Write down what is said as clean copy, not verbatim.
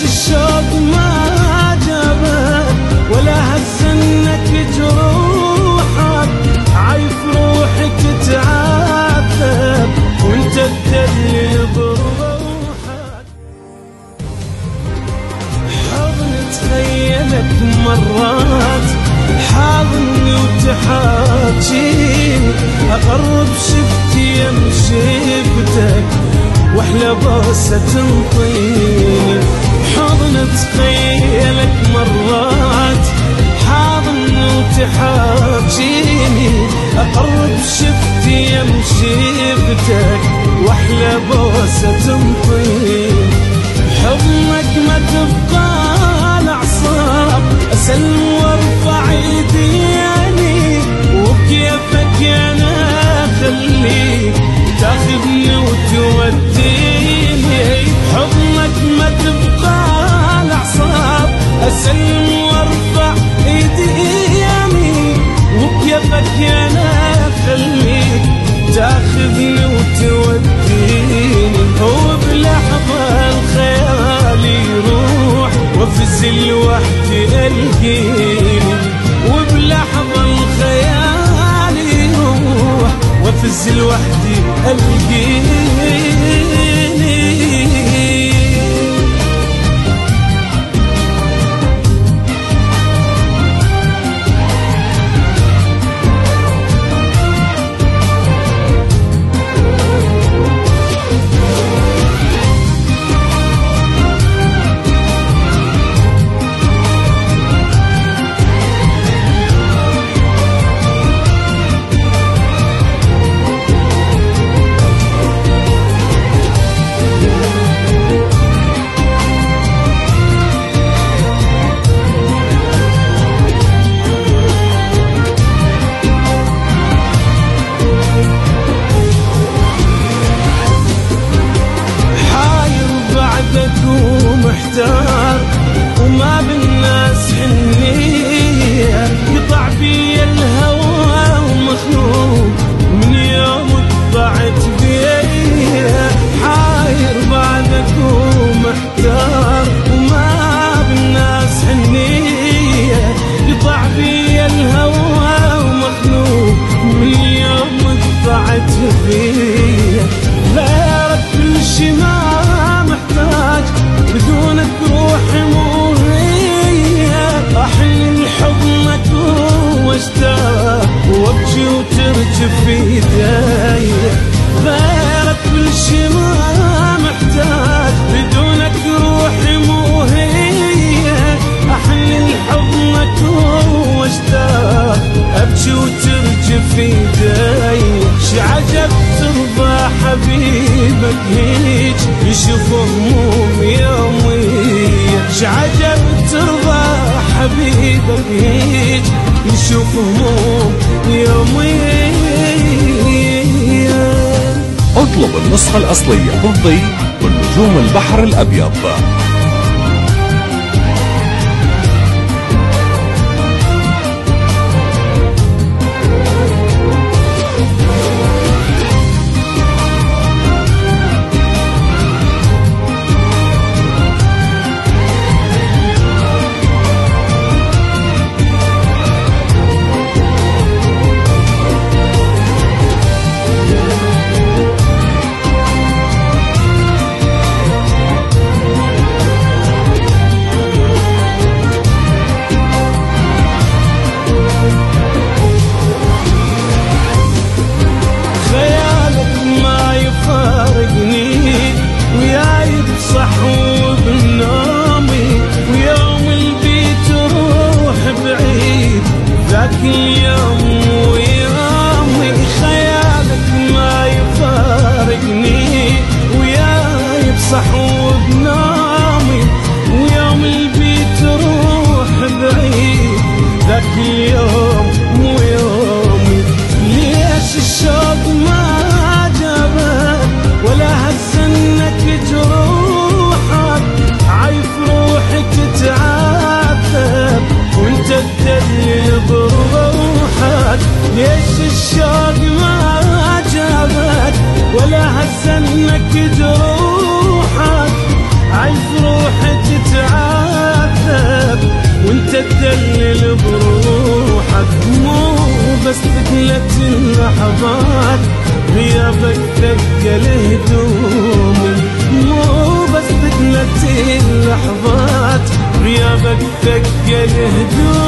الشوق ما جابك ولا هزنك جروحك، عايف روحك تعذب وانت تدلل بروحك. حضن تخيلك مرات حاضني وتحاكيني، اقرب شفتي يمشيفتك واحلى بوسه تنطيني. حضن تخيلك مرات حاضني وتحاكيني، اقرب شفتي يمشيفتك واحلى بوسه تنطيني. حضنك ما تبقى الاعصاب، اسلم وارفع ايديني وبكيفك انا خليك تاخذني وتوديني. حضنك ما تبقى الاعصاب، اسلم وارفع ايديني وبكيفك انا خليك تاخذني وتوديني. وبلحظه الخيال يروح وافز لوحدي القيني، وبلحظه الخيال يروح وافز لوحدي القيني. محتار وما بالناس حنية، يطع بي الهوى ومخنوق من يوم طلعت بيه. حاير بعدك ومحتار وما بالناس حنية، يطع بي الهوى ومخنوق من يوم طلعت بيه. غيرك كل شي ما محتاج، بدونك روحي مو هي. احن لحضنك واشتاق وابكي وترجف في ايدي. غيرك كل شي ما محتاج، بدونك روحي مو هي. احن لحضنك واشتاق ابكي وترجف في ايدي. شعجب ترضى حبيبك هيج يشوف هموم يومية. شعجب ترضى حبيبك هيج يشوف هموم يومية. اطلب النسخة الأصلية بالضي والنجوم البحر الأبيض. ولا هزنك جروحك ثقل هدومي، مو بس ثقلت اللحظات غيابك ثقل هدومي.